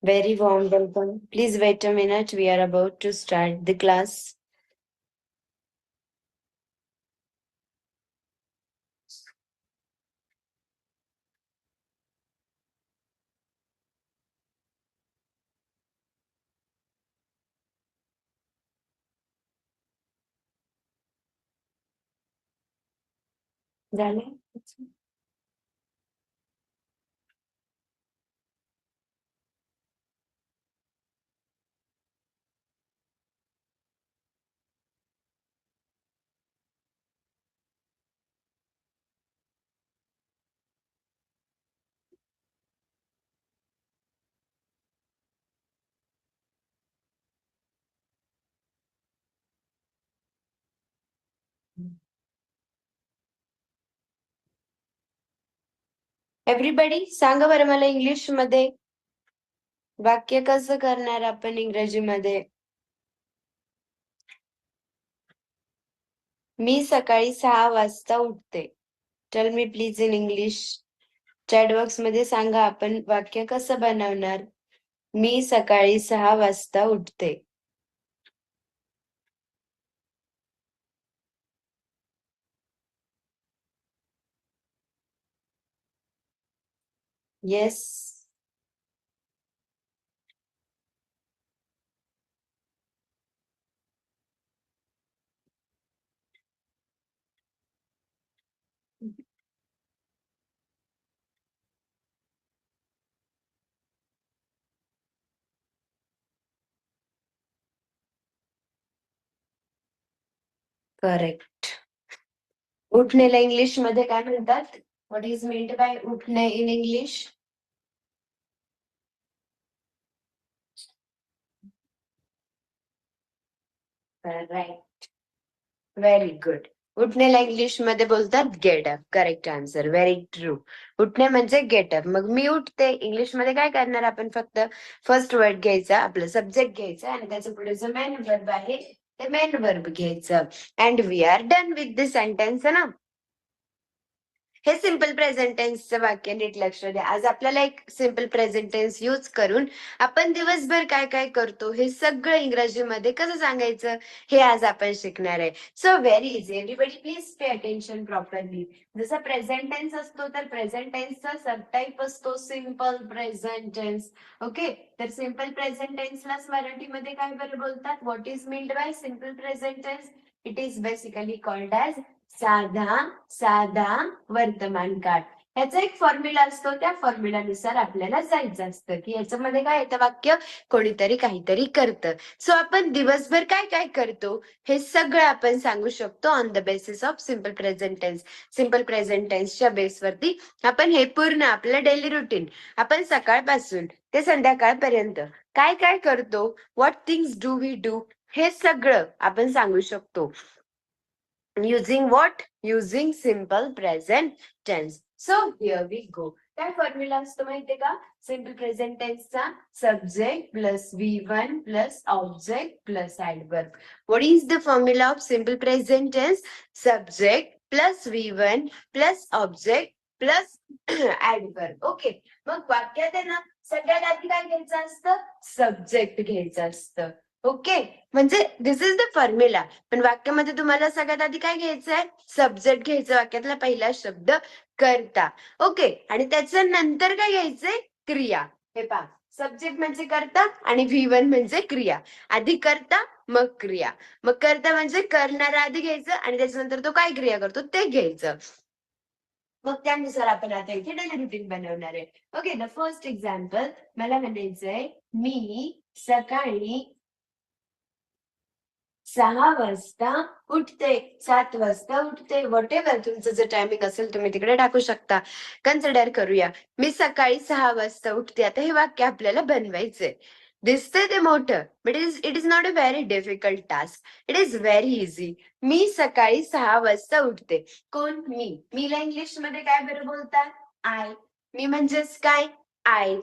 Very warm welcome. Please wait a minute. We are about to start the class. झाले? Everybody सांगा बरं मला English मध्ये वाक्य कसं करणार आपण इंग्रजीमध्ये. मी सकाळी 6 वाजता उठते. Tell me please in English. Chat box मध्ये सांगा आपण वाक्य कसं बनवणार. मी सकाळी 6 वाजता उठते. येस. करेक्ट. उठणेला इंग्लिश मध्ये काय म्हणतात? व्हॉट इज मीन्ड बाय उठणे in English? Right. Very good. उठणेला इंग्लिश मध्ये बोलतात get up. Correct answer. Very true. उठणे म्हणजे गेट अप. मग मी उठते इंग्लिश मध्ये काय करणार आपण? फक्त फर्स्ट वर्ड घ्यायचा, आपलं सब्जेक्ट घ्यायचं आणि त्याच्या पुढे जो मेन वर्ब आहे ते मेन वर्ब घ्यायचं. And we are done with the sentence ना. हे सिंपल प्रेझेंट टेन्सचं वाक्य नीट लक्ष द्या. आज आपल्याला एक सिंपल प्रेझेंट टेन्स यूज करून आपण दिवसभर काय काय करतो हे सगळं इंग्रजीमध्ये कसं सांगायचं हे आज आपण शिकणार आहे. So very easy. Everybody please pay attention properly. जसा प्रेझेंट टेन्स असतो तर प्रेझेंट टेन्सचा सबटाईप असतो सिंपल प्रेझेंट टेन्स. ओके. तर सिंपल प्रेझेंट टेन्सला मराठीमध्ये काय बरं बोलतात? What is meant by simple present tense? It is basically called as साधा साधा वर्तमान काळ. ह्याचा एक फॉर्म्युला असतो. त्या फॉर्म्युलानुसार आपल्याला जायचं असतं की याच्यामध्ये काय येतं वाक्य? कोणीतरी काहीतरी करतं. सो आपण दिवसभर काय काय करतो हे सगळं आपण सांगू शकतो on the basis of simple present tense. Simple present टेन्सच्या बेसवरती आपण हे पूर्ण आपलं डेली रुटीन आपण सकाळपासून ते संध्याकाळपर्यंत काय काय करतो, what things do we do, हे सगळं आपण सांगू शकतो. Using what? Using simple present tense. So here we go. काय फॉर्म्युला असतो माहितीये का? सिंपल प्रेझेंट टेन्सचा subject plus V1 plus object plus adverb. What is the formula of simple present tense? Subject plus V1 plus object plus adverb. Okay. मग वाक्यात आहे ना सगळ्यात आधी काय घ्यायचं असतं? सब्जेक्ट घ्यायचं असतं. ओके. म्हणजे दिस इज द फॉर्म्युला. पण वाक्यामध्ये तुम्हाला सगळ्यात आधी काय घ्यायचंय? सब्जेक्ट घ्यायचं. वाक्यातला पहिला शब्द कर्ता. ओके. आणि त्याच्या नंतर काय घ्यायचंय? क्रिया. हे पहा, सब्जेक्ट म्हणजे कर्ता आणि V1 म्हणजे क्रिया. आधी कर्ता मग क्रिया. मग कर्ता म्हणजे करणारा आधी घ्यायचं आणि त्याच्यानंतर तो काय क्रिया करतो ते घ्यायचं. मग त्यानुसार आपण आता इथे डेली रुटीन बनवणार आहे. ओके. द फर्स्ट एक्झाम्पल मला म्हणायचंय मी सकाळी 6 वाजता उठते, 7 वाजता उठते, व्हॉट एव्हर तुमचं जे टायमिंग असेल तुम्ही तिकडे टाकू शकता. कन्सिडर करूया. मी सकाळी 6 वाजता उठते. आता हे वाक्य आपल्याला बनवायचंय. दिसतंय ते मोठं, but it is not a very difficult task. It is very easy. मी सकाळी 6 वाजता उठते. कोण? मी. मीला इंग्लिश मध्ये काय बरं बोलतात? आय. मी म्हणजेच काय? आय.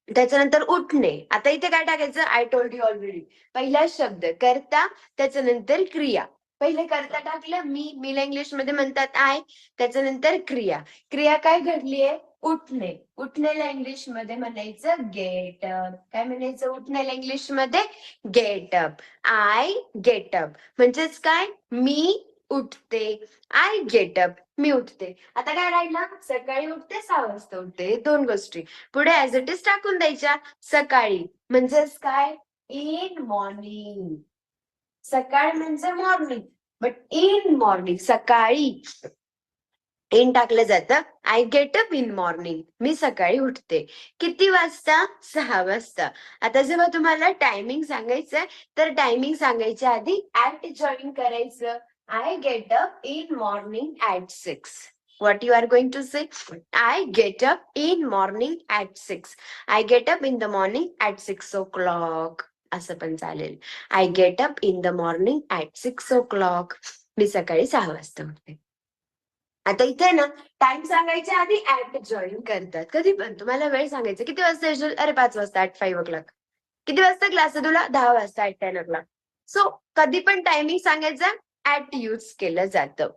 त्याच्यानंतर उठणे. आता इथे काय टाकायचं? I told you already. पहिला शब्द कर्ता, त्याच्यानंतर क्रिया. पहिले कर्ता टाकलं मी. मीला इंग्लिश मध्ये म्हणतात आय. त्याच्यानंतर क्रिया. क्रिया काय घडलीये? उठणे. उठण्याला इंग्लिश मध्ये म्हणायचं गेट अप. काय म्हणायचं उठण्याला इंग्लिश मध्ये? Get up. I get up म्हणजेच काय? मी उठते. आय गेट अप, मी उठते. आता काय राहिलं? सकाळी उठते, 6 वाजता उठते. हे दोन गोष्टी पुढे ऍज इट इज टाकून द्यायच्या. सकाळी म्हणजेच काय? In morning. सकाळ म्हणजे मॉर्निंग, बट इन मॉर्निंग सकाळी इन टाकलं जातं. I get up in morning, मी सकाळी उठते. किती वाजता? 6 वाजता. आता जेव्हा तुम्हाला टायमिंग सांगायचंय तर टायमिंग सांगायच्या आधी ऍट जॉईन करायचं. I get up in morning at 6. What you are going to say? I get up in morning at 6. I get up in the morning at 6 o'clock. असं पण चालेल. I get up in the morning at 6 o'clock. मी सकाळी 6 वाजता उठते. आता इथे ना time सांगायच्या आधी ऍट जॉईन करतात. कधी पण तुम्हाला वेळ सांगायचं किती वाजता येशील? अरे 5 वाजता ऍट 5 o'clock. किती वाजता क्लास आहे तुला? 10 वाजता ऍट 10 o'clock. सो कधी पण टायमिंग सांगायचं ऍट यूज केलं जातं.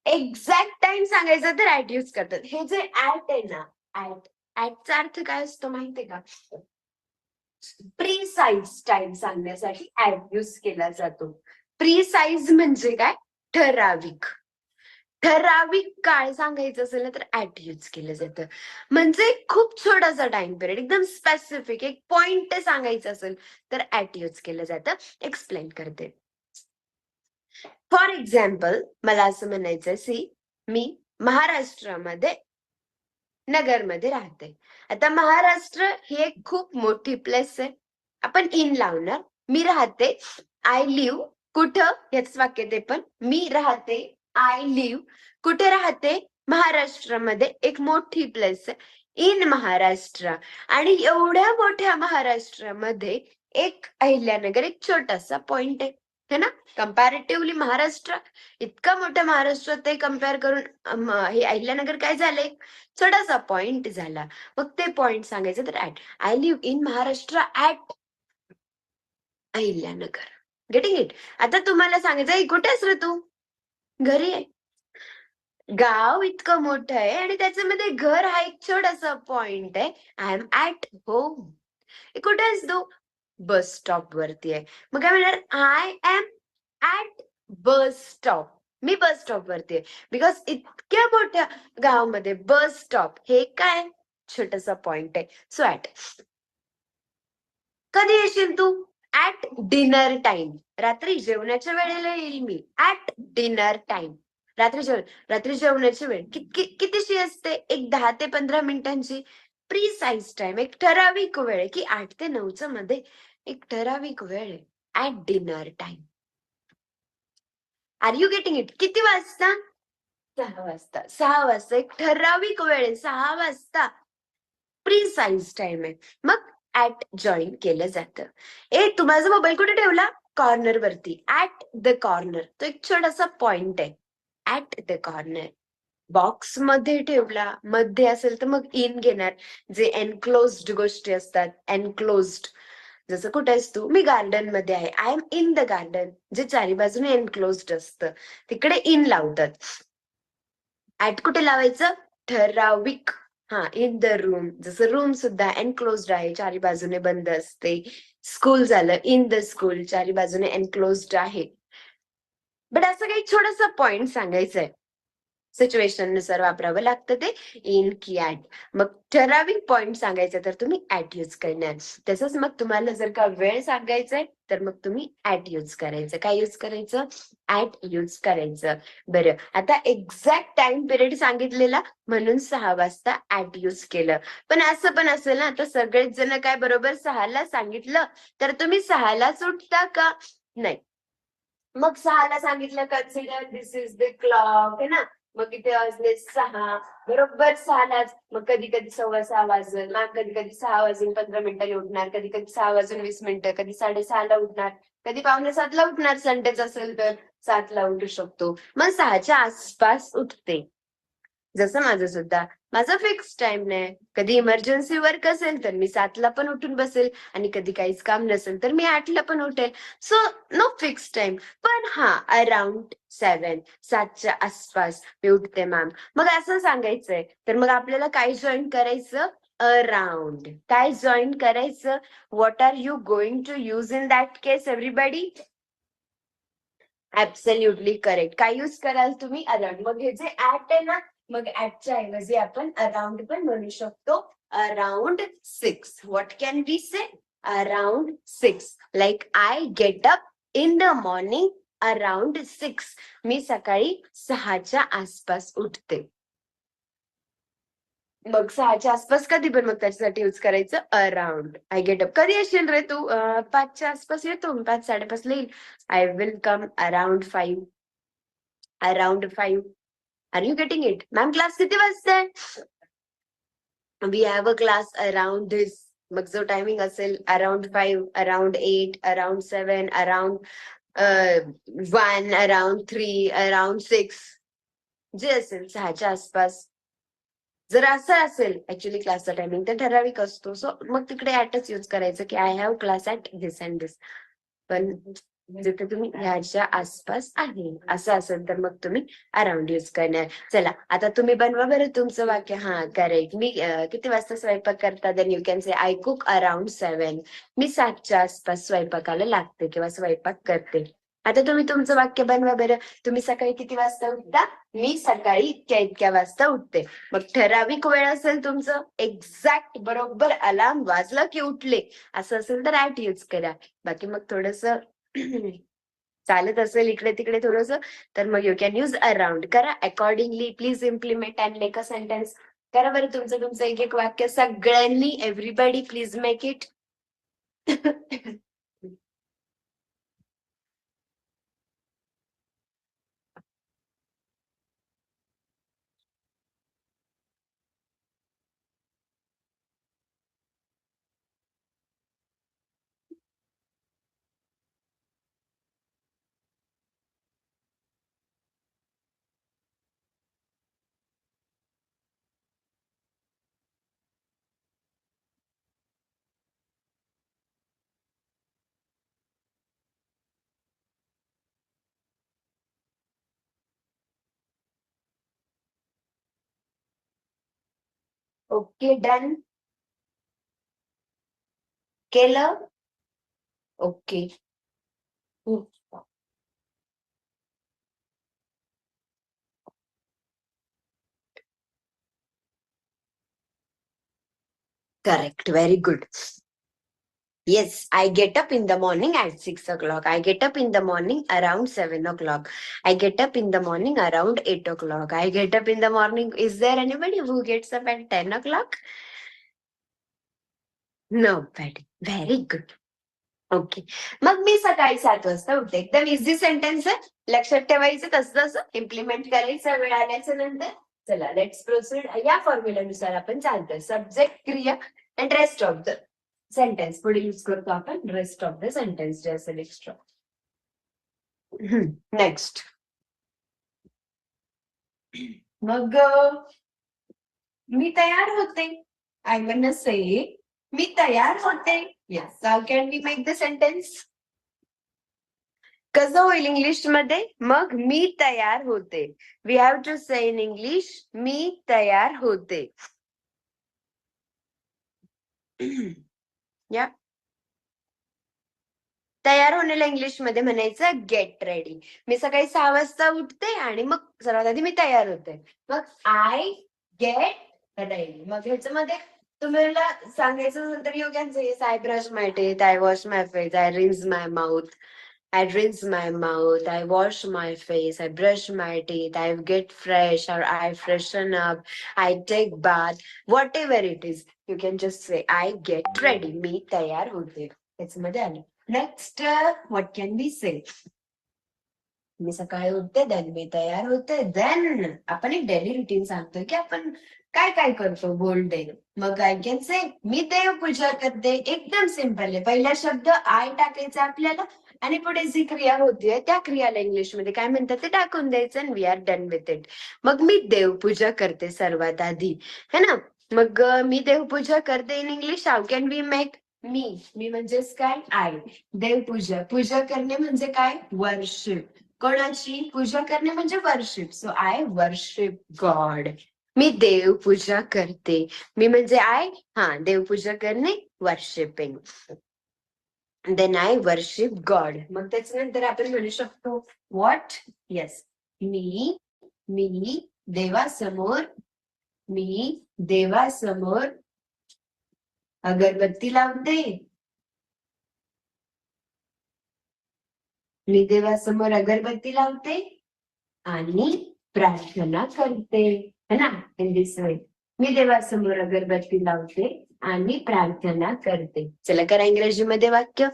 एक्झॅक्ट टाइम सांगायचं तर ऍट यूज करतात. हे जे ऍट आहे ना, ऍटचा अर्थ काय असतो माहितीये का? प्रीसाइज टाइम सांगण्यासाठी ऍट यूज केला जातो. प्रीसाइज म्हणजे काय? ठराविक. ठराविक काळ सांगायचं असेल ना तर ऍट यूज केलं जातं. म्हणजे खूप छोटासा टाइम पिरियड, एकदम स्पेसिफिक एक पॉइंट सांगायचं असेल तर ऍट यूज केलं जातं. एक्सप्लेन करते. फॉर एक्झाम्पल मला असं म्हणायचं, सी मी महाराष्ट्रामध्ये नगरमध्ये राहते. आता महाराष्ट्र ही एक खूप मोठी प्लेस आहे. आपण इन लावणार. मी राहते. I live. कुठं? याच वाक्य ते पण. मी राहते. I live. कुठे राहते? महाराष्ट्रामध्ये. एक मोठी प्लेस आहे. इन महाराष्ट्र. आणि एवढ्या मोठ्या महाराष्ट्रामध्ये एक अहिल्यानगर एक छोटासा पॉइंट आहे. है ना? कंपॅरेटिव्हली महाराष्ट्र इतकं मोठं महाराष्ट्र ते कम्पेअर करून हे अहिल्यानगर काय झालंय? छोटासा पॉइंट झाला. मग ते पॉइंट सांगायचं तर at. I live in Maharashtra at Ahilyanagar. Getting it? आता तुम्हाला सांगायचं कुठे आहेस रे तू? घरी आहे. गाव इतकं मोठं आहे आणि त्याच्यामध्ये घर हा एक छोटासा पॉइंट आहे. I am at home. कुठे आहेस तू? बस स्टॉप वरती आहे. मग काय म्हणणार? I am at bus stop. मी बस स्टॉप वरती आहे. बिकॉज इतक्या मोठ्या गावामध्ये बस स्टॉप हे काय? छोटासा पॉइंट आहे. So at. कधी येशील तू? At dinner time. रात्री जेवणाच्या वेळेला येईल मी. At dinner time. रात्री जेवणाची वेळ कितीशी असते? एक 10 ते 15 मिनिटांची प्रीसाइज टाइम. एक ठराविक वेळ की 8 ते 9 मध्ये एक ठराविक वेळ आहे. At dinner time. Are you getting it? किती वाजता? 6 वाजता. 6 वाजता एक ठराविक वेळ आहे. 6 वाजता प्रीसाइज टाइम आहे. मग ऍट जॉईन केलं जातं. तू माझा मोबाईल कुठे ठेवला? कॉर्नर वरती. At the corner. तो एक छोटासा पॉइंट आहे. At the corner. बॉक्स मध्ये ठेवला, मध्ये असेल तर मग इन घेणार. जे एनक्लोज्ड गोष्टी असतात, एनक्लोज्ड. जसं कुठे आहेस तू? मी गार्डन मध्ये आहे. I am in the garden. जे चारी बाजूने एनक्लोज्ड असतं तिकडे इन लावतात. ऍट कुठे लावायचं? ठराविक. हा, इन द रूम. जसं रूम सुद्धा एनक्लोज्ड आहे, चारी बाजूने बंद असते. स्कूल झालं, इन द स्कूल, चारी बाजूने एनक्लोज्ड आहे. बट असं काही छोटासा पॉइंट सांगायचंय. सिच्युएशन नुसार वापरावं लागतं ते इन की ऍट. मग ठराविक पॉइंट सांगायचं तर तुम्ही ऍट यूज करणार. तसंच मग तुम्हाला जर का वेळ सांगायचंय तर मग तुम्ही ऍट यूज करायचं. काय यूज करायचं? ऍट यूज करायचं. बरं, आता एक्झॅक्ट टाइम पिरियड सांगितलेला म्हणून 6 वाजता ऍट यूज केलं. पण असं पण असेल ना, आता सगळेच जण काय बरोबर 6ला सांगितलं तर तुम्ही 6लाच उठता का? नाही. मग 6ला सांगितलं consider this is the clock, है ना? मग इथे वाजले 6. बरोबर 6लाच. मग कधी कधी 6:15 वाजल, मग कधी कधी 6:15 उठणार, कधी कधी 6:20, कधी 6:30ला उठणार, कधी 6:45ला उठणार. संडेच असेल तर 7ला उठू शकतो. मग 6च्या आसपास उठते. जसं माझं सुद्धा, माझा फिक्स टाइम नाही. कधी इमर्जन्सी वर्क असेल तर मी 7ला पण उठून बसेल आणि कधी काहीच काम नसेल तर मी 8ला पण उठेल. So no fix time. पण हा अराउंड 7च्या आसपास मी उठते मॅम. मग असं सांगायचंय तर मग आपल्याला काय जॉईन करायचं? अराउंड. काय जॉईन करायचं? What are you going to use in that case everybody? Absolutely correct. काय यूज कराल तुम्ही? अराउंड. मग हे जे ऍट आहे ना, मग ऍटच्या ऐवजी आपण अराउंड पण म्हणू शकतो. Around 6. What can be say? Around 6. Like I get up in the morning around 6. मी सकाळी 6च्या आसपास उठते. मग 6च्या आसपास कधी पण मग त्याच्यासाठी यूज करायचं अराउंड. I get up. कधी येशील रे तू? 5च्या आसपास येतो. 5, 5:30 येईल. I will come around 5. Around 5. Are you getting it? Ma'am class किती वाजता? We have a class around this. मग जो टायमिंग असेल around 5, around 8, around 7, around 1, around 3, around 6, जे असेल 6च्या आसपास. जर असं असेल ऍक्च्युली क्लासचा टायमिंग तर ठराविक असतो. सो मग तिकडे ऍटच यूज करायचं की I have class at this and this. पण जिथे तुम्ही ह्याच्या आसपास आहे असं असेल तर मग तुम्ही अराउंड यूज करणार. चला आता तुम्ही बनवा बरं तुमचं वाक्य. हा करेक्ट. मी किती वाजता स्वयंपाक करता? Then you can say I cook around 7. मी 7च्या आसपास स्वयंपाकाला लागते किंवा स्वयंपाक करते. आता तुम्ही तुमचं वाक्य बनवा बरं. तुम्ही सकाळी किती वाजता उठता? मी सकाळी इतक्या इतक्या वाजता उठते. मग ठराविक वेळ असेल तुमचं, एक्झॅक्ट बरोबर अलार्म वाजला की उठले असं असेल तर ऍट यूज करा. बाकी मग थोडस चालत असेल इकडे तिकडे थोडस तर मग यू कॅन यूज अराउंड. करा accordingly. Please implement and make a sentence. करा बरं तुमचं तुमचं एक एक वाक्य सगळ्यांनी. Everybody please make it. Okay done. केलं. Okay. Correct. Very good. Yes, I get up in the morning at 6 o'clock. I get up in the morning around 7 o'clock. I get up in the morning around 8 o'clock. I get up in the morning. Is there anybody who gets up at 10 o'clock? Nobody. Very good. Okay. मग मी सकाळी 7 वाजता उठते. एकदम easy sentence आहे. लक्षात ठेवायचं तसं तसं इम्प्लिमेंट करायचं वेळ आल्याच्या नंतर. चला लेट्स प्रोसीड. या फॉर्म्युलानुसार आपण चालतोय. सब्जेक्ट क्रिया and rest of the sentence पुढे यूज करतो आपण. रेस्ट ऑफ द सेंटेन्स जे असेल एक्स्ट्रा. नेक्स्ट. मग मी तयार होते. आय वॉन्ट से मी तयार होते. Yes. How can we make the sentence? कसं होईल इंग्लिश मध्ये? मग मी तयार होते. We have to say in English मी तयार होते. या तयार होण्याला इंग्लिश मध्ये म्हणायचं गेट रेडी. मी सकाळी 6 वाजता उठते आणि मग सर्वात आधी मी तयार होते. मग आय गेट रेडी. मग ह्याच्यामध्ये तुम्हाला सांगायचं असेल तर you can say I brush my teeth, I wash my face, I rinse my mouth, I rinse my mouth, I wash my face, I brush my teeth, I get fresh or I freshen up, I take bath, whatever it is. You can just say, I get ready. मी तयार होते. त्याच्यामध्ये आलं. Next what can be से? मी सकाळी उठते, than me तयार होते, then आपण एक डेली रुटीन सांगतोय की आपण काय काय करतो बोल डे. मग आय कॅन से मी देवपूजा करते. एकदम सिम्पल आहे. पहिला शब्द आय टाकायचा आपल्याला आणि पुढे जी क्रिया होतीये त्या क्रियाला इंग्लिशमध्ये काय म्हणतात ते टाकून द्यायचं आणि we are done with it. मग मी देवपूजा करते सर्वात आधी, है ना. मग मी देवपूजा करते in English how can we make. मी म्हणजेच काय आय. देवपूजा, पूजा करणे म्हणजे काय वर्शिप. कोणाची पूजा करणे म्हणजे worship. So I worship God. मी देवपूजा करते. मी म्हणजे आय, हा देवपूजा करणे worshipping. Then I worship God. मग त्याच्यानंतर आपण म्हणू शकतो व्हॉट. येस, मी मी देवासमोर मी देवासमोर अगरबत्ती लावते. मी देवासमोर अगरबत्ती लावते आणि प्रार्थना करते, है ना. इन दिस वे मी देवासमोर अगरबत्ती लावते आणि प्रार्थना करते. चला करा इंग्रजीमध्ये वाक्य.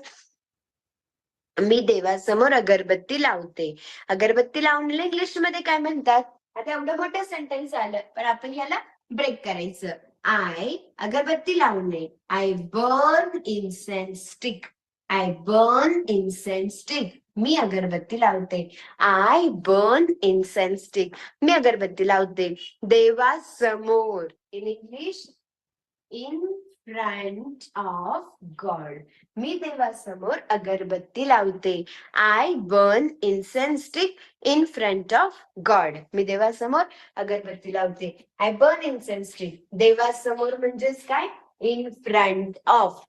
मी देवासमोर अगरबत्ती लावते. अगरबत्ती लावणीला इंग्लिशमध्ये काय म्हणतात. आता एवढं मोठं सेंटेन्स आलं पण आपण याला ब्रेक करायचं. आय अगरबत्ती लावणे. I burn incense stick. I burn incense stick. मी अगरबत्ती लावते. I burn incense stick. मी अगरबत्ती लावते देवासमोर. In English in front of God. मी देवासमोर अगरबत्ती लावते. I burn incense stick in front of God. मी देवासमोर अगरबत्ती लावते. I burn incense stick. देवासमोर म्हणजेच काय इन फ्रंट ऑफ.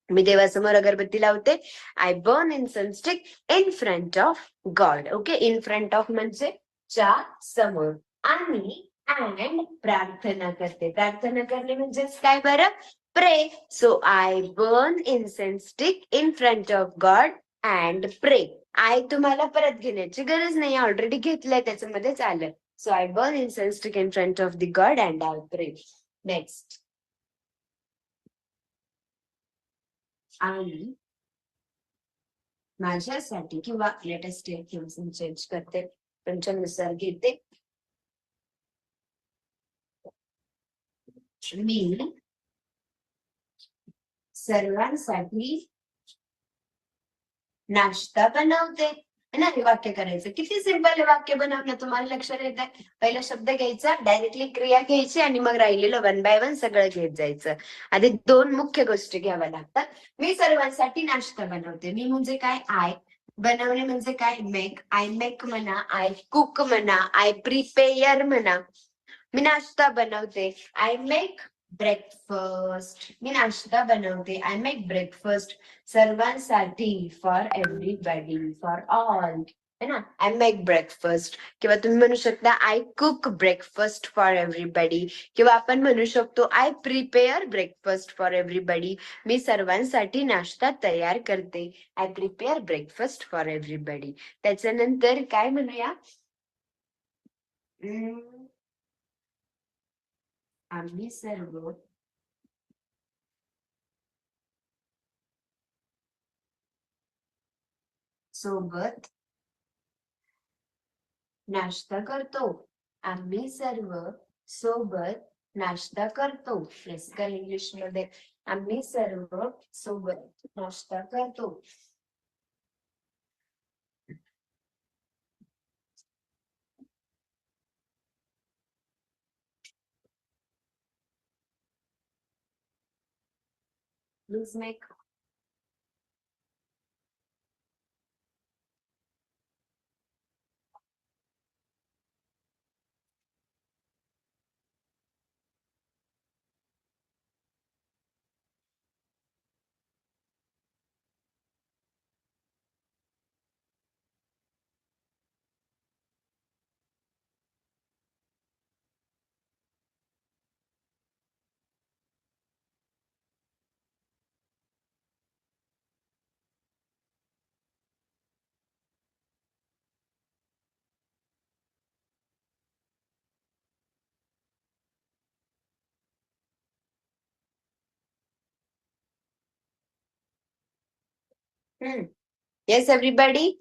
मी देवासमोर अगरबत्ती लावते. I burn incense stick in front of God. Okay, in front of म्हणजे च्या समोर. आणि अँड प्रार्थना करते. प्रार्थना करणे म्हणजेच काय बरं pray. So I burn incense stick in front of God and pray. I तुम्हाला परत घेण्याची गरज नाही, ऑलरेडी घेतलंय त्याच्यामध्येच आलं. So I burn incense stick in front of the God and I pray. Next, आणि माझ्यासाठी किंवा लेटेस्ट चेंज करते, तुमच्यानुसार घेते. मी सर्वांसाठी नाश्ता बनवते. है ना, हे वाक्य करायचं. किती सिंपल हे वाक्य बनवणं, तुम्हाला लक्षात येत आहे. पहिला शब्द घ्यायचा, डायरेक्टली क्रिया घ्यायची आणि मग राहिलेलं वन बाय वन सगळं घेत जायचं. आधी दोन मुख्य गोष्टी घ्याव्या लागतात. मी सर्वांसाठी नाश्ता बनवते. मी म्हणजे काय आय. बनवणे म्हणजे काय मेक. आय मेक म्हणा, आय कुक म्हणा, आय प्रिपेअर म्हणा. मी नाश्ता बनवते. I make breakfast. मी नाश्ता बनवते. I make breakfast. सर्वांसाठी, फॉर एव्हरीबडी, फॉर ऑल, है ना. I make breakfast. किंवा तुम्ही म्हणू शकता I cook breakfast for everybody. किंवा आपण म्हणू शकतो I prepare breakfast for everybody. मी सर्वांसाठी नाश्ता तयार करते. I prepare breakfast for everybody. त्याच्यानंतर काय म्हणूया, आम्ही सर्व सोबत नाश्ता करतो. आम्ही सर्व सोबत नाश्ता करतो. येस, का इंग्लिश मध्ये आम्ही सर्व सोबत नाश्ता करतो. Please make Yes, everybody.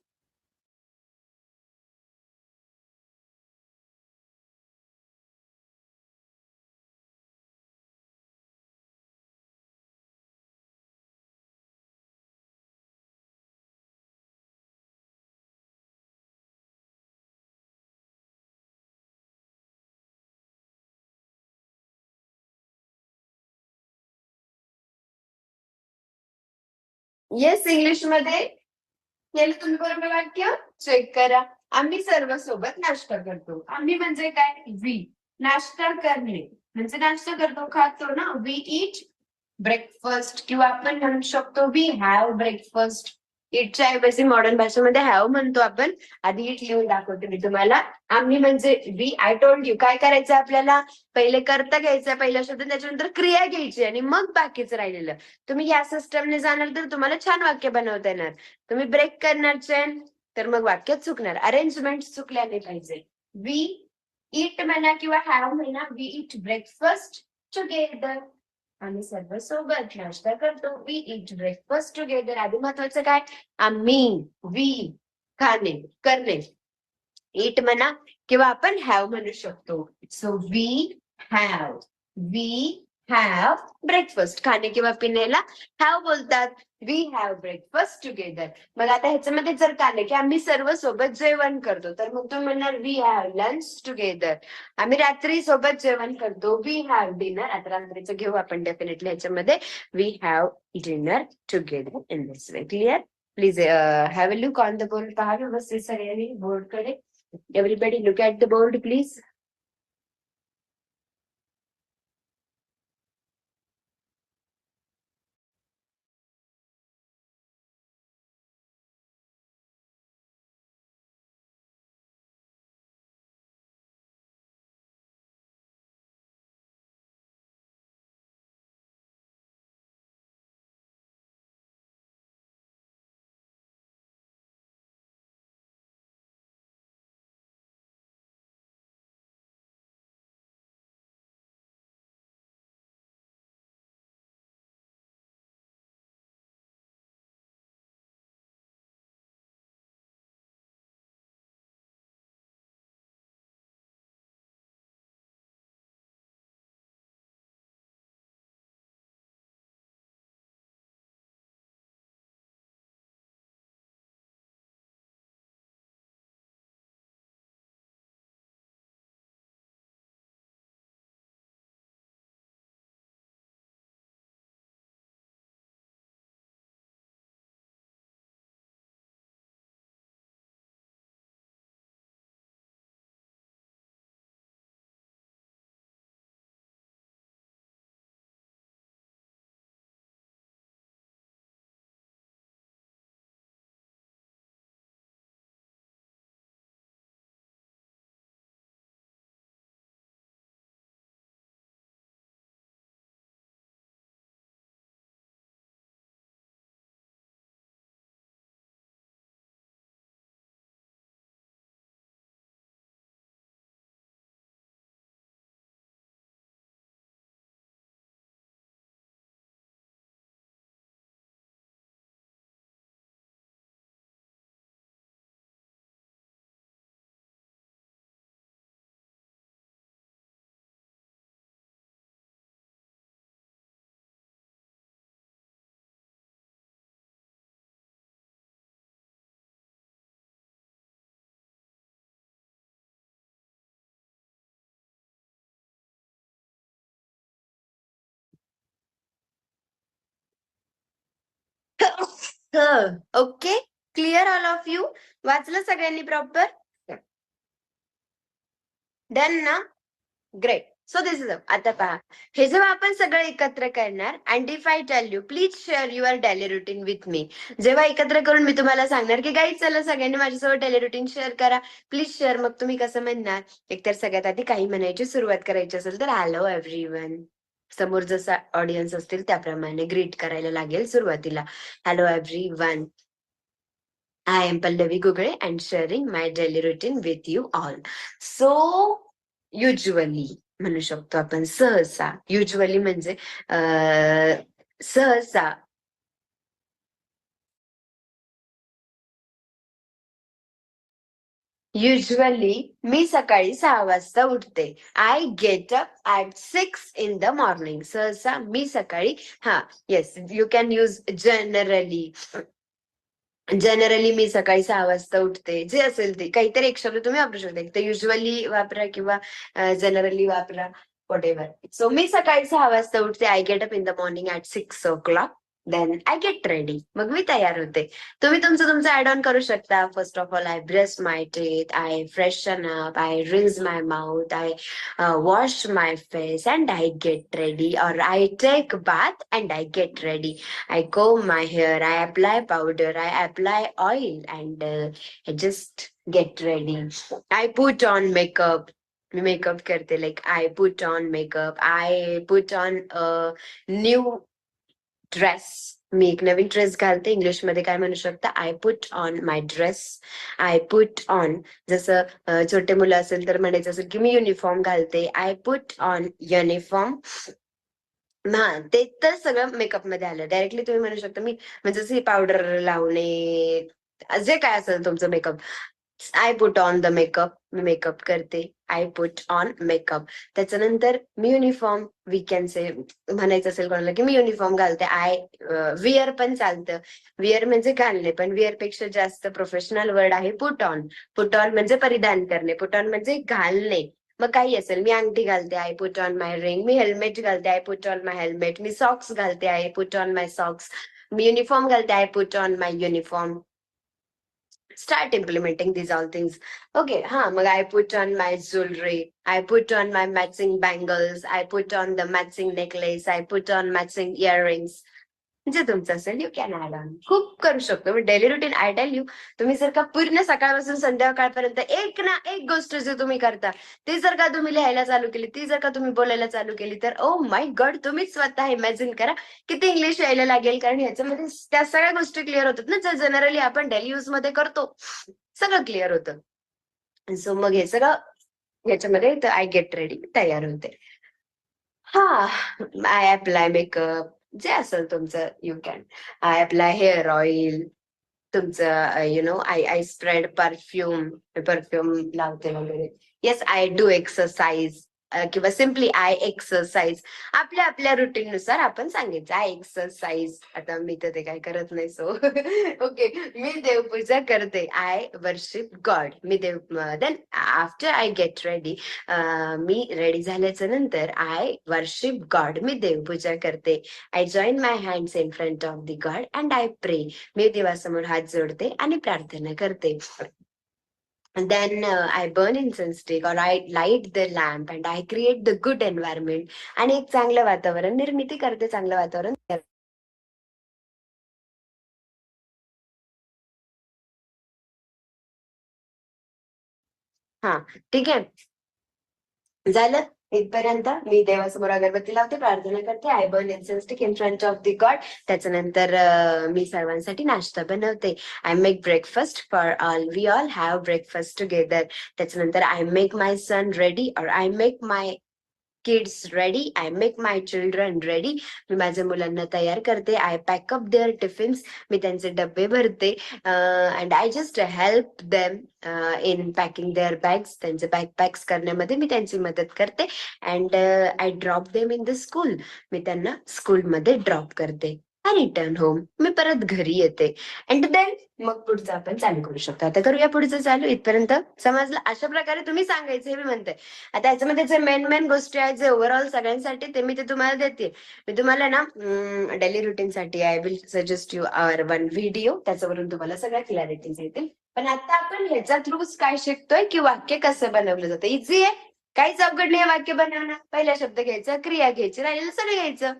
Yes, English मध्ये केलं तुम्ही बरोबर वाक्य. चेक करा. आम्ही सर्व सोबत नाश्ता करतो. आम्ही म्हणजे काय? वी. नाश्ता करणे म्हणजे नाश्ता करतो, खातो ना. वी इट ब्रेकफास्ट, किंवा आपण म्हणू शकतो वी हॅव ब्रेकफास्ट. इटच्या ऐवजी मॉडर्न भाषेमध्ये हॅव म्हणतो आपण. आधी इट लिहून दाखवते मी तुम्हाला. आम्ही म्हणजे वी. I told you. काय करायचं आपल्याला? पहिले कर्ता घ्यायचा पहिला शब्द, त्याच्यानंतर क्रिया घ्यायची आणि मग बाकीचं राहिलेलं. तुम्ही या सिस्टमने जाणार तर तुम्हाला छान वाक्य बनवता येणार. तुम्ही ब्रेक करणार चेन तर मग वाक्यात चुकणार. अरेंजमेंट चुकल्या नाही पाहिजे. वी इट म्हणा किंवा हॅव म्हणा. We eat breakfast together. आम्ही सर्व सोबत नाश्ता करतो. We eat breakfast together. आधी महत्वाचं काय? आम्ही, वी, खाणे, करणे. इट म्हणा किंवा आपण हॅव म्हणू शकतो. So we have. We have breakfast. खाणे किंवा पिण्याला हॅव बोलतात. We have breakfast together. मग आता ह्याच्यामध्ये जर का आलं की आम्ही सर्व सोबत जेवण करतो, तर मग तुम्ही म्हणणार वी हॅव लंच टुगेदर. आम्ही रात्री सोबत जेवण करतो. We have dinner. आता रात्रीचं घेऊ आपण डेफिनेटली ह्याच्यामध्ये. We have dinner together in this way. Clear? Please have a look on the board. पहा व्यवस्थित सगळ्यांनी बोर्डकडे. Everybody look at the board, please. Okay, clear all of you? वाचलं सगळ्यांनी प्रॉपर? डन ना? ग्रेट. सो दिस इज आता पहा, हे जेव्हा आपण सगळं एकत्र करणार, and if I tell you please share your daily routine with me. जेव्हा एकत्र करून मी तुम्हाला सांगणार की गाईज चला सगळ्यांनी माझ्यासोबत डेली रुटीन शेअर करा, प्लीज शेअर. मग तुम्ही कसं म्हणणार? एकतर सगळ्यात आधी काही म्हणायची सुरुवात करायची असेल तर हॅलो एव्हरीवन. समोर जसा ऑडियन्स असतील त्याप्रमाणे ग्रीट करायला लागेल सुरुवातीला. Hello everyone, I am Pallavi Gugale and sharing my daily routine with you all. So usually म्हणू शकतो आपण, सहसा. युजली म्हणजे सहसा. युजली मी सकाळी 6 वाजता उठते. I get up at 6 in the morning. सहसा मी सकाळी, हा yes, you can use generally. Generally मी सकाळी 6 वाजता उठते. जे असेल ते काहीतरी एक शब्द तुम्ही वापरू शकता. एक तर युजली वापरा किंवा जनरली वापरा, वॉट एव्हर. सो मी सकाळी 6 वाजता उठते. I get up in the morning at 6 o'clock. Then I get ready. मग मी तयार होते. तुम्ही तुमचं ऍड ऑन करू शकता. First of all I brush my teeth, I freshen up, I rinse my mouth, I wash my face and I get ready, or I take bath and I get ready. I comb my hair, I apply powder, I apply oil, and I just get ready. I put on makeup. Me makeup करते, like I put on makeup, I put on a new dress. मी एक नवीन dress घालते. इंग्लिशमध्ये काय म्हणू शकता? I put on my dress. I put on, जसं छोटे मुलं असेल तर म्हणायचं असेल की मी युनिफॉर्म घालते. I put on uniform. हा, ते तर सगळं मेकअप मध्ये आलं. डायरेक्टली तुम्ही म्हणू शकता मी म्हणजे जसं पावडर लावणे, जे काय असेल तुमचं makeup. I put on the makeup. मी मेकअप करते. I put on makeup. त्याच्यानंतर मी युनिफॉर्म, वी कॅन से, म्हणायचं असेल कोणाला की मी युनिफॉर्म घालते. आय विअर पण चालतं. विअर म्हणजे घालणे, पण विअर पेक्षा जास्त प्रोफेशनल वर्ड आहे पुट ऑन. पुट ऑन म्हणजे परिधान करणे, पुट ऑन म्हणजे घालणे. मग काही असेल, मी अंगठी घालते, I put on my ring. मी हेल्मेट घालते, I put on my helmet. मी सॉक्स घालते, I put on my socks. मी युनिफॉर्म घालते, I put on my uniform. Start implementing these all things. Okay, मग I put on my jewelry, I put on my matching bangles, I put on the matching necklace, I put on matching earrings. जे तुमचं असेल you can add on. खूप करू शकतो. Daily routine I tell you, तुम्ही जर का पूर्ण सकाळपासून संध्याकाळपर्यंत एक ना एक गोष्ट जे तुम्ही करता, ती जर का तुम्ही लिहायला चालू केली, ती जर का तुम्ही बोलायला चालू केली, तर ओ माय गॉड, तुम्हीच स्वतः इमॅजिन करा किती इंग्लिश यायला लागेल. कारण ह्याच्यामध्ये त्या सगळ्या गोष्टी क्लिअर होतात ना, ज्या जनरली आपण डेली यूज मध्ये करतो, सगळं क्लिअर होतं. सो मग हे सगळं ह्याच्यामध्ये आय गेट रेडी, तयार होते. हा, आय अप्लाय मेकअप, जे असेल तुमचं you can. I apply hair oil, तुमचं I I spread perfume, perfume लावते वगैरे. येस, आय डू एक्सरसाइज, किंवा सिम्पली आय एक्सरसाइज. आपल्या आपल्या रुटीन नुसार आपण सांगायचं आय एक्सरसाइज. आता मी तर ते काय करत नाही, सो ओके. मी देवपूजा करते, आय वर्शिप गॉड. मी देव, then after I get ready, मी रेडी झाल्याच्या नंतर आय वर्शिप गॉड, मी देवपूजा करते. I join my hands in front of the God and I pray. मी देवासमोर हात जोडते आणि प्रार्थना करते. Then I burn incense stick, or I light the lamp, and I create the good environment. आणि एक चांगलं वातावरण निर्मिती करते, चांगलं वातावरण. हा, ठीक आहे. झालं इथपर्यंत. मी देवासमोर अगरबत्ती लावते, प्रार्थना करते. I burn incense stick in front of the God. त्याच्यानंतर मी सर्वांसाठी नाश्ता बनवते. I make breakfast for all, we all have breakfast together. त्याच्यानंतर I make my son ready, और I make my kids ready, I make my children ready. मी माझ्या मुलांना तयार करते. I pack up their tiffins, मी त्यांचे डबे भरते. And I just help them in packing their bags. त्यांचे बॅकपॅक्स करण्यामध्ये मी त्यांची मदत करते. And I drop them in the school, मी त्यांना स्कूलमध्ये ड्रॉप करते. आय रिटर्न होम, मी परत घरी येते. अँड देन मग पुढचं आपण चालू करू शकतो. आता करूया पुढचं चालू. इथपर्यंत समजलं? अशा प्रकारे तुम्ही सांगायचं हे मी म्हणते. आता याच्यामध्ये जे मेन गोष्टी आहेत, जे ओव्हरऑल सगळ्यांसाठी, ते मी ते तुम्हाला देते. मी तुम्हाला ना डेली रुटीन साठी I will suggest you hour one video, त्याच्यावरून तुम्हाला सगळ्या क्लॅरिटीज येतील. पण आता आपण ह्याच्या थ्रू काय शिकतोय की वाक्य कसं बनवलं जातं. इझी आहे, काहीच अवघड नाही वाक्य बनवणं. पहिला शब्द घ्यायचा, क्रिया घ्यायची, राहिलेलं सगळं घ्यायचं.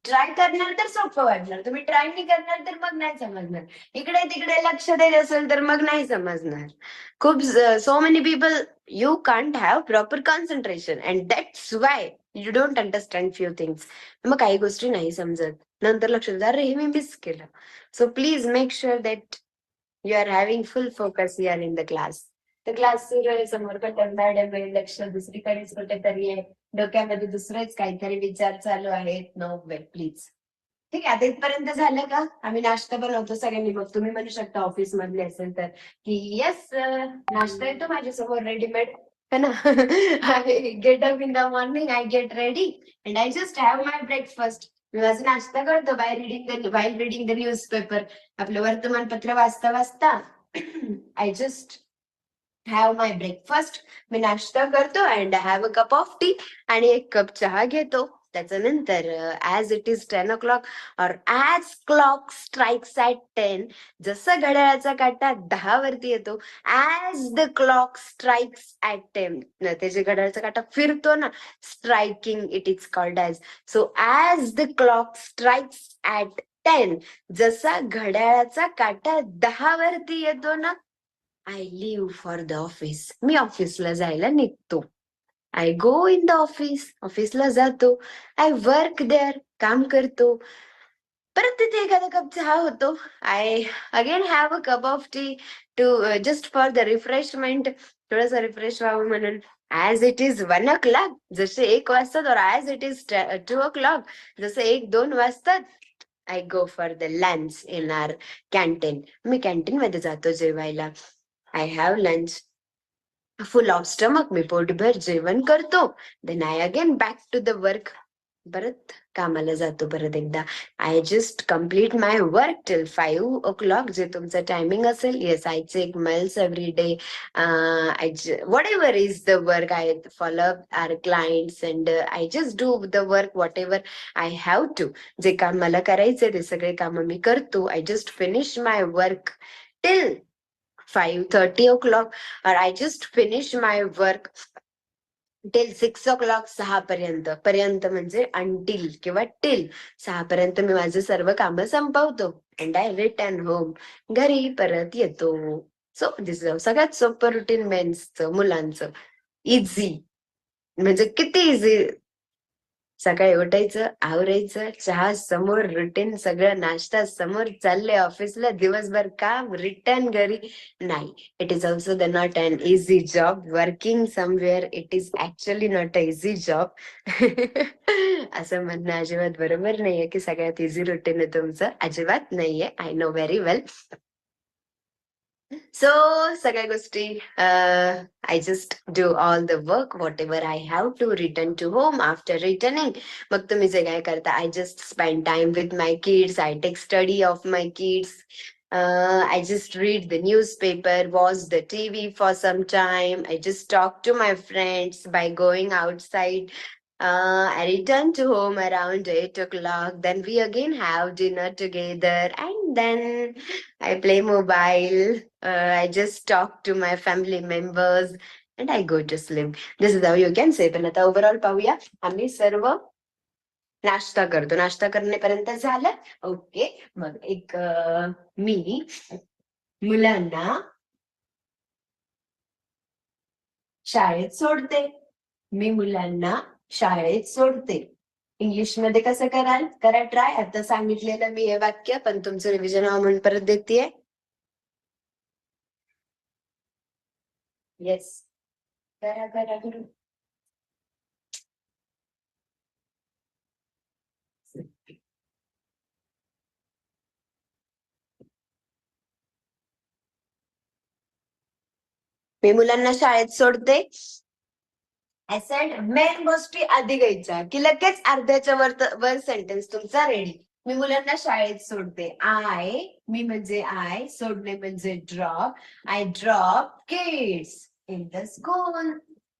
ट्राय करणार तर सोपं वाटणार, तुम्ही ट्राय नाही करणार तर मग नाही समजणार. इकडे तिकडे लक्ष देत असेल तर मग नाही समजणार. खूप, so many people, you can't have proper concentration and that's why you don't understand few things. मग काही गोष्टी नाही समजत, नंतर लक्षात येतं, अरे हे मी मिस केलं. So please make sure that you are having full focus here in the class. तर क्लास सुरू आहे, समोर कटन मॅडम आहे, लक्ष दुसरीकडेच कुठेतरी आहे, डोक्यामध्ये दुसरेच काहीतरी विचार चालू आहेत. No way please. ठीक आहे, आता इथपर्यंत झालं का? आम्ही नाश्ता बनवतो सगळ्यांनी. मग तुम्ही म्हणू शकता ऑफिस मधले असेल तर की येस, नाश्ता येतो माझ्यासमोर रेडीमेड, है ना. I get up in the morning, I get ready and I just have my breakfast. मी माझा नाश्ता करतो बाय रिडिंग द न्यूजपेपर. आपलं वर्तमानपत्र वाचता वाचता I just have my breakfast. मी नाश्ता करतो and have a cup of tea, आणि एक कप चहा घेतो. त्याच्यानंतर ॲज इट इज 10 o'clock और ॲज क्लॉक स्ट्राइक्स ॲट 10, जसं घड्याळाचा काटा 10 वरती येतो, as the clock strikes at 10, ते जे घड्याळाचा काटा फिरतो ना, striking it is called as. So as the clock strikes at 10, जसा घड्याळाचा काटा 10 वरती येतो ना, I leave for the office, मी ऑफिसला जायला निघतो. I go in the office, ऑफिसला जातो. आय वर्क देअर, काम करतो. परत तिथे एखादा कप चहा होतो. I again have a cup of tea to just for the refreshment, थोडंसं रिफ्रेश व्हावं म्हणून. ॲज इट इज 1 o'clock, जसे 1 वाजतात, और ॲज इट इज 2 o'clock, जसे 1-2 वाजतात, I go for the lunch in our canteen, मी कॅन्टीन मध्ये जातो जेवायला. I have lunch full of stomach, मी पोटभर जेवण करतो. Then I again back to the work, परत कामाला जातो परत एकदा. I just complete my work till 5 o'clock, जे तुमचं टायमिंग असेल. Yes, I check mails every day. Whatever is the work, I follow our clients and I just do the work whatever I have to. जे काम मला करायचे ते सगळे काम मी करतो. I just finish my work till 5:30 o'clock, or I just finish my work till 6 o'clock, 6 पर्यंत. पर्यंत म्हणजे अंटिल किंवा टिल 6 पर्यंत मी माझं सर्व कामं संपवतो. अँड आय रिटर्न होम, घरी परत येतो. सो दिस सगळ्यात सोपं रुटीन मेन्सचं, मुलांचं. इझी म्हणजे किती इझी. सकाळी उठायचं, आवरायचं, चहा समोर, रुटीन सगळं, नाश्ता समोर, चालले ऑफिसला, दिवसभर काम, रिटर्न घरी. नाही, it is also the not an easy job. Working somewhere it is actually not a easy job. असं म्हणणं अजिबात बरोबर नाहीये की सगळ्यात इझी रुटीन आहे तुमचं. अजिबात नाहीये. I know very well. So सगळ्या गोष्टी, I just do all the work whatever I have to, return to home. After returning, मग तुम्ही जे काय करता, I just spend time with my kids, I take study of my kids. I just read the newspaper, watch the TV for some time. I just talk to my friends by going outside. I return to home around 8 o'clock. Then we again have dinner together, and then I play mobile. I just talk to my family members, and I go to sleep. This is how you can say. पण आता overall पाहूया. आम्ही सर्व नाश्ता करतो. नाश्ता करण्यापर्यंत झालं. ओके, मग मी मुलांना शाळेत सोडते. मी मुलांना शाळेत सोडते. इंग्लिशमध्ये कसं कराल? करा ट्राय. आता सांगितलेलं मी हे वाक्य, पण तुमचं रिव्हिजन व्हावं म्हणून परत देतेय. येस, करा करा करू. मी मुलांना शाळेत सोडते. आय सेड मेन गोष्टी आधी घ्यायच्या की लगेच अर्ध्याच्या वर सेंटेन्स तुमचा रेडी. मी मुलांना शाळेत सोडते. मी म्हणजे आय, सोडणे म्हणजे drop. I drop kids in the school.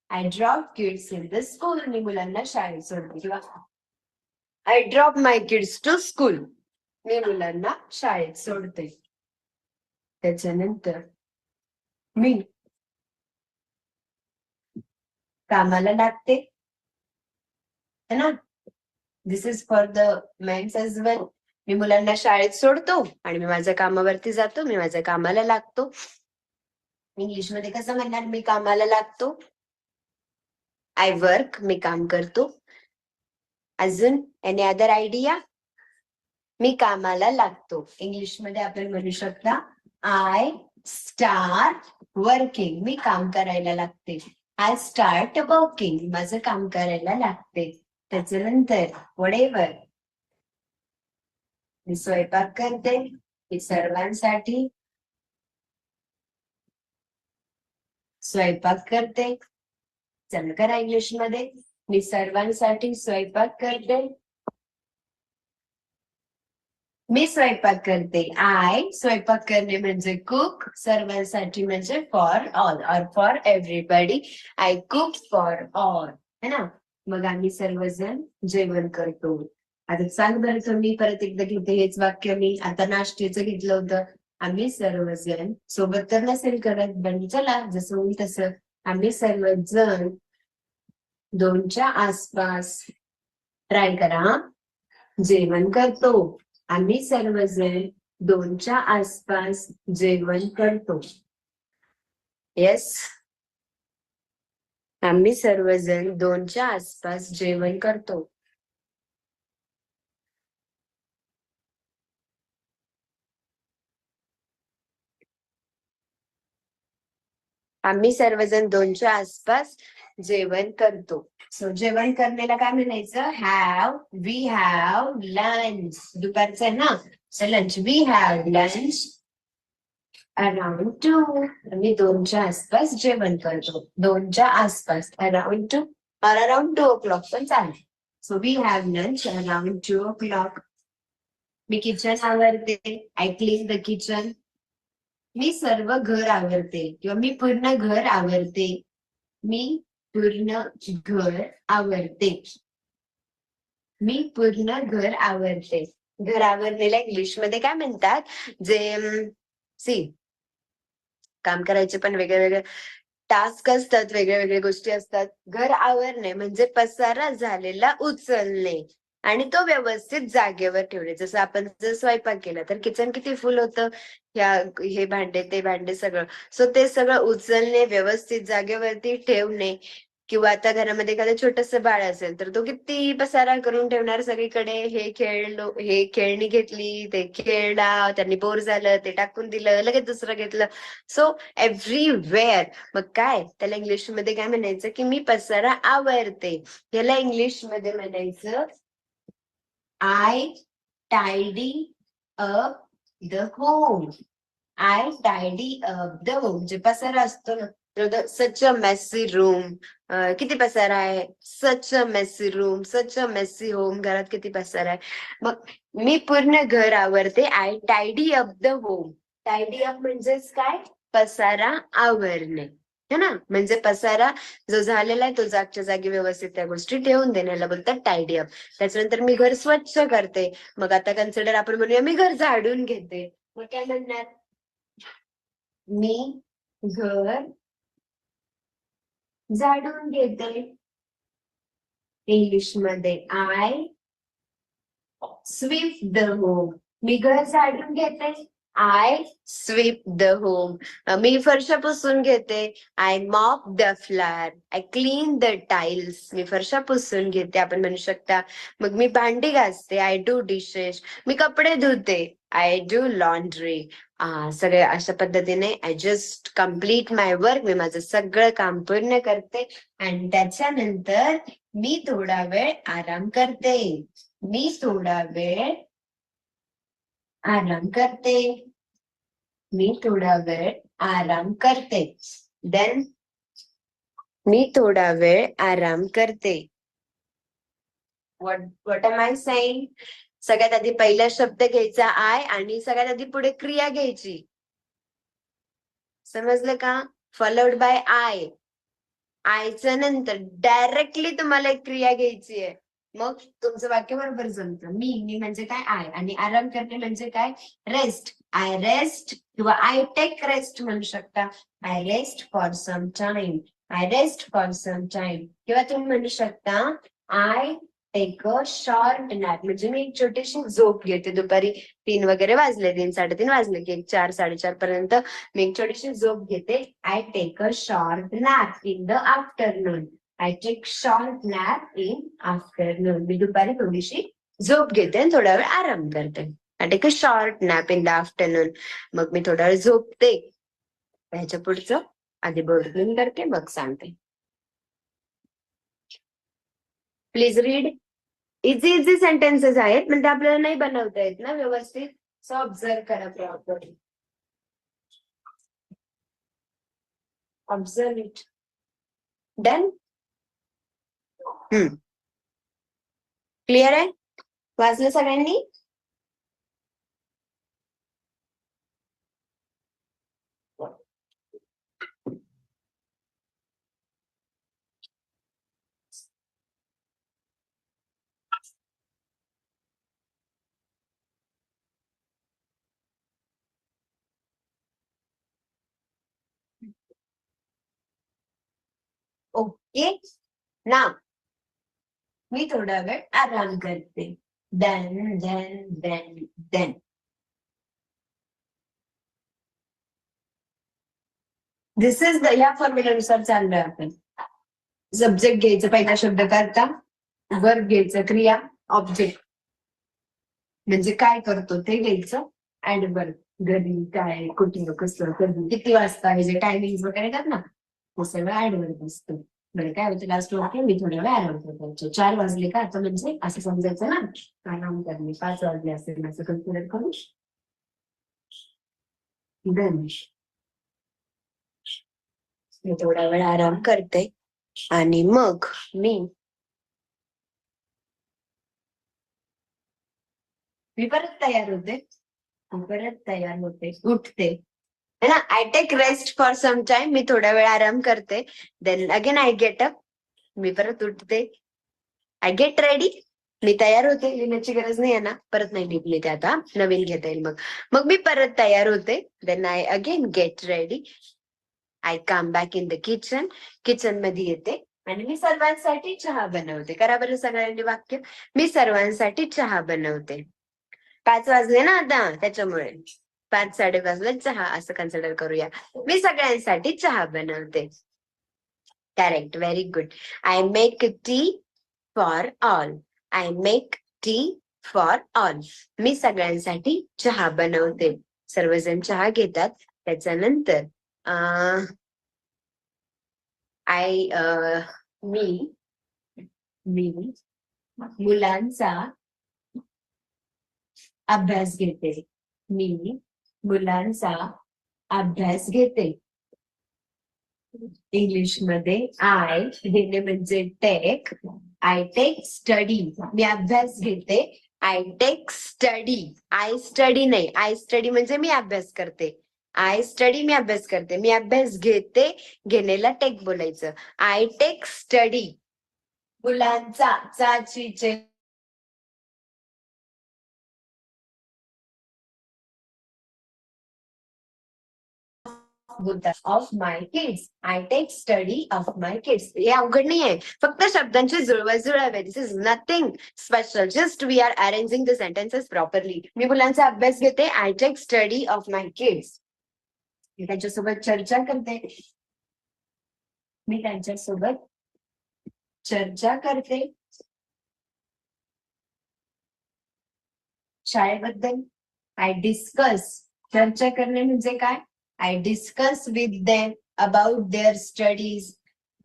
I drop kids in the school. मी मुलांना शाळेत सोडते. किंवा I drop my kids to school. मी मुलांना शाळेत सोडते. त्याच्यानंतर मी कामाला लागते, है ना. This is for the men's as well. मी मुलांना शाळेत सोडतो आणि मी माझ्या कामावरती जातो. मी माझ्या कामाला लागतो. इंग्लिशमध्ये कसं म्हणणार? मी कामाला लागतो. आय वर्क, मी काम करतो. अजून एनी अदर आयडिया? मी कामाला लागतो. इंग्लिशमध्ये आपण म्हणू शकता आय स्टार्ट वर्किंग. मी काम करायला लागते. I start working. माझं काम करायला लागते. त्याच्यानंतर वडेवर मी स्वयंपाक करते. मी सर्वांसाठी स्वयंपाक करते. चल करा इंग्लिशमध्ये. मी सर्वांसाठी स्वयंपाक करते. मी स्वयंपाक करते. आय स्वयंपाक करणे म्हणजे कुक. सर्वांसाठी म्हणजे फॉर ऑल और for everybody. I cook for all, है ना. मग आम्ही सर्वजण जेवण करतो. आता सांग बरं तुम्ही, परत एकदा घेते हेच वाक्य मी. आता नाश्त्याचं घेतलं होतं. आम्ही सर्वजण, सोबत तर नसेल करत पण चला जसं होईल तसं. आम्ही सर्वजण 2च्या आसपास, ट्राय करा हा. जेवण करतो. आम्ही सर्वजण 2च्या आसपास जेवण करतो. येस, आम्ही सर्वजण 2च्या आसपास जेवण करतो. आम्ही सर्वजण 2च्या आसपास जेवण करतो. सो जेवण करण्याला काय म्हणायचं? Have, we have lunch. दुपारचं आहे ना, so lunch. We have lunch around 2. आम्ही 2च्या आसपास जेवण करतो. 2च्या आसपास, अराउंड 2 और अराउंड 2 o'clock पण चालेल. So we have lunch around 2 o'clock. मी किचन आवरते. I clean the kitchen. मी सर्व घर आवरते किंवा मी पूर्ण घर आवरते. मी पूर्ण घर आवरते. मी पूर्ण घर आवरते. घर आवरलेला इंग्लिशमध्ये काय म्हणतात? जे सी काम करायचे पण वेगळे वेगळे टास्क असतात, वेगळ्या वेगळ्या गोष्टी असतात. घर आवरणे म्हणजे पसारा झालेला उचलणे आणि तो व्यवस्थित जागेवर ठेवणे. जसं आपण जर स्वयंपाक केला तर किचन किती फुल होतं, हे भांडे ते भांडे सगळं. सो ते सगळं उचलणे, व्यवस्थित जागेवरती ठेवणे. किंवा आता घरामध्ये एखादं छोटस बाळ असेल तर तो किती पसारा करून ठेवणार सगळीकडे. हे खेळणी घेतली, ते खेळला, त्यांनी बोर झालं, ते टाकून दिलं, लगेच दुसरं घेतलं. So everywhere. मग काय त्याला इंग्लिश मध्ये काय म्हणायचं? की मी पसारा आवरते. याला इंग्लिश मध्ये म्हणायचं I tidy up the home. I tidy up the home. जे पसारा असतो ना, सच अ मेसी रूम. किती पसारा आहे? Such a messy room, such a messy home. घरात किती पसारा आहे. मग मी पूर्ण घर आवरते. I tidy up the home. Tidy up म्हणजेच काय? पसारा आवरणे, है ना. म्हणजे पसारा जो झालेला आहे तो जागच्या जागी व्यवस्थित त्या गोष्टी ठेवून देण्याला बोलतात टायडी अप. त्याच्यानंतर मी घर स्वच्छ करते. मग आता कन्सिडर आपण म्हणूया मी घर झाडून घेते. मग काय म्हणणार? मी घर झाडून घेते. इंग्लिश मध्ये आय स्वीप द होम. मी घर झाडून घेते. I sweep the home. मी फरशा पुसून घेते. I mop the flat. I clean the tiles. मी फरशा पुसून घेते आपण म्हणू शकता. मग मी भांडी घासते. I do dishes. मी कपडे धुते. I do laundry. सगळे अशा पद्धतीने I just complete my work. मी माझं सगळं काम पूर्ण करते आणि त्याच्यानंतर मी थोडा वेळ आराम करते. मी थोडा वेळ आराम करते. मी थोडा वेळ आराम करते. देन मी थोडा वेळ आराम करते. What am I saying? सगळ्यात आधी पहिला शब्द घ्यायचा आय आणि सगळ्यात आधी पुढे क्रिया घ्यायची. समजलं का? Followed by I. आयच्या नंतर डायरेक्टली तुम्हाला एक क्रिया घ्यायची आहे. मग तुमचं वाक्य बरोबर जमतं. मी म्हणजे काय? आय. आणि आराम करणे म्हणजे काय? रेस्ट. आय रेस्ट किंवा आय टेक रेस्ट म्हणू शकता. I rest for some time. I rest for some time. किंवा तुम्ही म्हणू शकता I take a short nap. म्हणजे मी एक छोटीशी झोप घेते. दुपारी 3 वगैरे वाजले, 3-3:30 वाजले की 4-4:30 पर्यंत मी एक छोटीशी झोप घेते. I take a short nap in the afternoon. I take short nap in afternoon. मी दुपारी थोडीशी झोप घेते आणि थोडा वेळ आराम करते. I take a short nap in the afternoon. मग मी थोडा वेळ झोपते. ह्याच्या पुढचं आधी बोर्डिंग करते मग सांगते. Please read. Easy easy sentences आहेत म्हणजे आपल्याला नाही बनवता येत ना व्यवस्थित. सो ऑब्झर्व करा properly. Observe it. Done. Clear आहे? वाचलं सगळ्यांनी? ओके ना, मी थोडा वेळ आराम करते. देन दिस इज द, या फॉर्म्युल्यानुसार चाललोय आपण. सब्जेक्ट घ्यायचं, पहिला शब्द करता, वर्ब घ्यायचं, क्रिया, ऑब्जेक्ट म्हणजे काय करतो ते घ्यायचं, ऍड वर्ब घरी काय, कुठे, कसं, कधी, किती वाजता, हे जे टायमिंग वगैरे येतात ना, ते सगळं ऍड वर्ब असतं. बरं काय होतं, लास्ट वाक्य मी थोड्या वेळ आराम करतो. 4 वाजले का आता, म्हणजे असं समजायचं ना, आराम करणे. 5 वाजले असेल असं कन्सिडर करू. देन मी थोडा वेळ आराम करते आणि मग मी परत तयार होते. उठते है ना. I take rest for some time, मी थोडा वेळ आराम करते. Then again I get up, मी परत उठते. आय गेट रेडी, मी तयार होते. लिहिण्याची गरज नाही आहे ना, परत नाही लिहिली ते, आता नवीन घेता येईल. मग मी परत तयार होते. Then I again get ready. I come back in the kitchen, kitchen मध्ये येते आणि मी सर्वांसाठी चहा बनवते. करा बरं सगळ्यांनी वाक्य, मी सर्वांसाठी चहा बनवते. 5 वाजले ना आता, त्याच्यामुळे 5-5:30 चहा असं कन्सिडर करूया. मी सगळ्यांसाठी चहा बनवते. Correct, very good. I make tea for all. I make tea for all. मी सगळ्यांसाठी चहा बनवते. सर्वजण चहा घेतात. त्याच्यानंतर आय मी मुलांचा अभ्यास घेते. मी मुलांचा अभ्यास घेते. इंग्लिश मध्ये आय घेणे म्हणजे टेक. आय टेक स्टडी, मी अभ्यास घेते. I take study. I study नाही, आय स्टडी म्हणजे मी अभ्यास करते. आय स्टडी, मी अभ्यास करते. मी अभ्यास घेते, घेण्याला टेक बोलायचं. I take study. मुलांचा चाचीचे of my kids. I take study of my kids. हे अवघड नाही आहे, फक्त शब्दांची जुळवाजुळव आहे. This is nothing special, just we are arranging the sentences properly. मी मुलांचा अभ्यास घेते. I take study of my kids. मी त्यांच्यासोबत चर्चा करते. मी त्यांच्यासोबत चर्चा करते शाळेबद्दल. आय डिस्कस, चर्चा करणे म्हणजे काय, I discuss with them about their studies,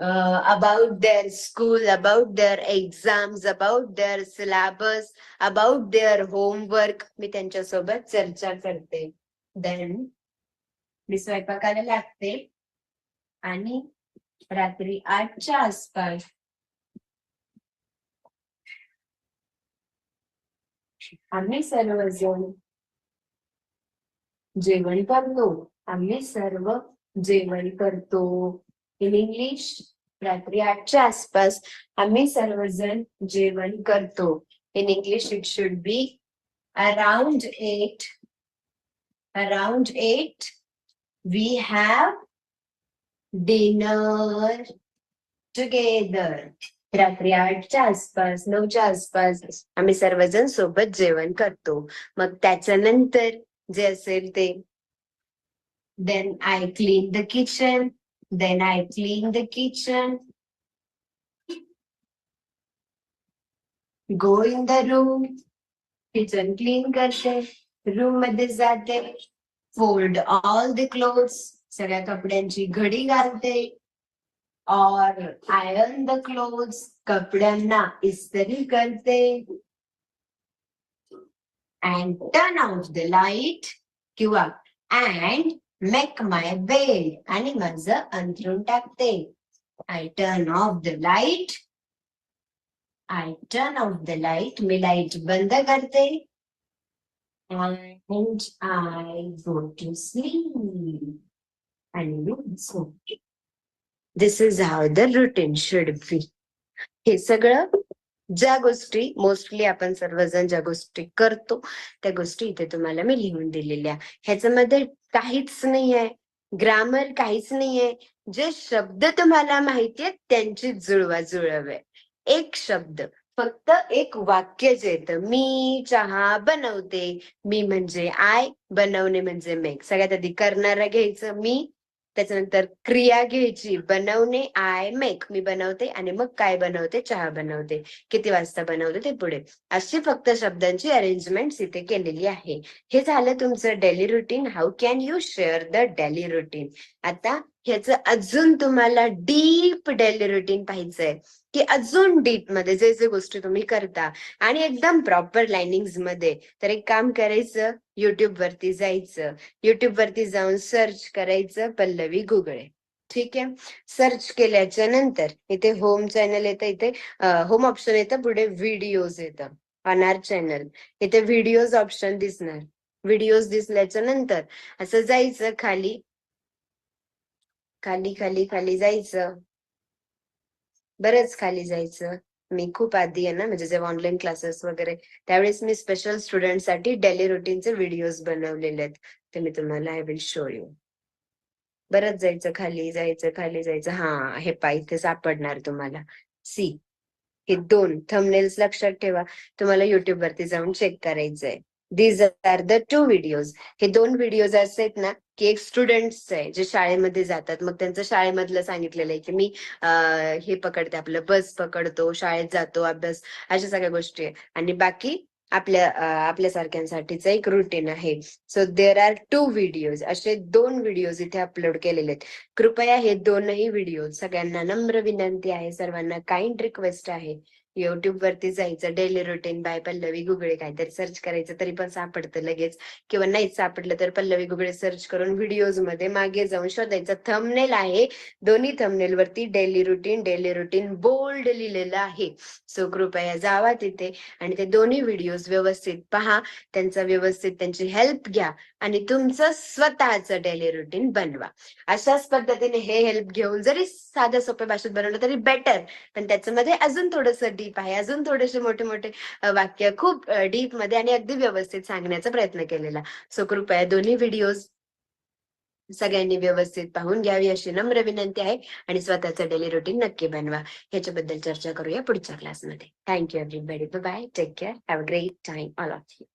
about their school, about their exams, about their syllabus, about their homework. मी त्यांच्यासोबत चर्चा करते. देन मी स्वयंपाकाला लागते आणि रात्री 8च्या आसपास आम्ही सर्वजण जेवण करतो. आम्ही सर्व जेवण करतो. इन इंग्लिश, रात्री 8च्या आसपास आम्ही सर्वजण जेवण करतो. In English it should be around 8. Around 8 we have dinner together. रात्री 8च्या आसपास, 9च्या आसपास आम्ही सर्वजण सोबत जेवण करतो. मग त्याच्यानंतर जे असेल ते, then I clean the kitchen. Then I clean the kitchen. Go in the room, kitchen clean करते. रूम मध्ये जाते. फोल्ड ऑल द क्लोथ्स, सगळ्या कपड्यांची घडी घालते. और आयरन द क्लोथ्स, कपड्यांना इस्त्री करते. And turn out the light, किंवा अँड मेक माय बेड, आणि माझं अंथरूण टाकते. I turn off the light. I turn off the light, मी लाईट बंद करते. And I go to sleep. आणि झोपते. This is how the routine should be. हे सगळं ज्या गोष्टी मोस्टली आपण सर्वजण ज्या गोष्टी करतो त्या गोष्टी इथे तुम्हाला मी लिहून दिलेल्या. ह्याच्यामध्ये काहीच नाहीये ग्रामर, काहीच नाहीये. जे शब्द तुम्हाला माहिती आहेत त्यांची जुळवाजुळव आहे. एक शब्द, फक्त एक वाक्य जे येतं, मी चहा बनवते. मी म्हणजे आय, बनवणे म्हणजे मेक. सगळ्यात आधी करणारा घ्यायचं मी, त्याच्यानंतर क्रिया घ्यायची बनवणे, आय मेक, मी बनवते, आणि मग काय बनवते, चहा बनवते. किती वाजता बनवते ते पुढे. अशी फक्त शब्दांची अरेंजमेंट इथे केलेली आहे. हे झालं तुमचं daily routine. How can you share the daily routine. आता ह्याचं अजून तुम्हाला डीप डेली रुटीन पाहिजंय, की अजून डीप मध्ये जे जे गोष्टी तुम्ही करता आणि एकदम प्रॉपर लाइनिंग्स मध्ये, तर एक काम करायचं, युट्यूब वरती जायचं. युट्यूब वरती जाऊन सर्च करायचं पल्लवी गुगळे. ठीक आहे. सर्च केल्याच्या नंतर इथे होम चॅनल येतं, इथे होम ऑप्शन येतं, पुढे व्हिडिओज येतं, ऑन आवर चॅनल. इथे व्हिडिओज ऑप्शन दिसणार. व्हिडिओज दिसल्याच्या नंतर असं जायचं खाली, खाली खाली खाली जायचं, बरंच खाली जायचं. मी खूप आधी आहे ना, म्हणजे जेव्हा ऑनलाईन क्लासेस वगैरे, त्यावेळेस मी स्पेशल स्टुडंटसाठी डेली रुटीनचे व्हिडिओज बनवलेले आहेत. ते मी तुम्हाला आय विल शो यू. बरंच जायचं, खाली जायचं, खाली जायचं. हा, हे पा इथे सापडणार तुम्हाला. सी, हे 2 थंबनेल्स लक्षात ठेवा. तुम्हाला युट्यूब वरती जाऊन चेक करायचंय. These are the 2 videos. हे 2 व्हिडिओज असे आहेत ना, की एक स्टुडंट्स आहे जे शाळेमध्ये जातात. मग त्यांचं शाळेमधलं सांगितलेलं आहे, की मी हे पकडते, आपलं बस पकडतो, शाळेत जातो, अभ्यास, अशा सगळ्या गोष्टी आहे. आणि बाकी आपल्यासारख्यांसाठीचं एक रुटीन आहे. So there are 2 videos. असे 2 व्हिडिओज इथे अपलोड केलेले आहेत. कृपया हे 2ही व्हिडिओ, सगळ्यांना नम्र विनंती आहे, सर्वांना काइंड रिक्वेस्ट आहे, युट्यूब वरती जायचं, daily routine by Pallavi Gugale, काहीतरी सर्च करायचं, तरी पण सापडतं लगेच. किंवा नाहीच सापडलं तर पल्लवी गुगळे सर्च करून व्हिडिओज मध्ये मागे जाऊन शोधायचं. थंबनेल आहे, दोन्ही थंबनेल वरती डेली रुटीन बोल्ड लिहिलेलं आहे. सो कृपया जावा तिथे आणि ते दोन्ही व्हिडिओज व्यवस्थित पहा, त्यांचा व्यवस्थित त्यांची हेल्प घ्या आणि तुमचं स्वतःचं डेली रुटीन बनवा. अशाच पद्धतीने हे हेल्प घेऊन जरी साध्या सोप्या भाषेत बनवलं तरी बेटर, पण त्याच्यामध्ये अजून थोडंसं डीप आहे, अजून थोडेसे मोठे मोठे वाक्य खूप डीप मध्ये आणि अगदी व्यवस्थित सांगण्याचा प्रयत्न केलेला. सो कृपया दोन्ही व्हिडिओज सगळ्यांनी व्यवस्थित पाहून घ्यावी अशी नम्र विनंती आहे आणि स्वतःचं डेली रुटीन नक्की बनवा. ह्याच्याबद्दल चर्चा करूया पुढच्या क्लासमध्ये. Thank you everybody. Bye, take care, have a great time all of you.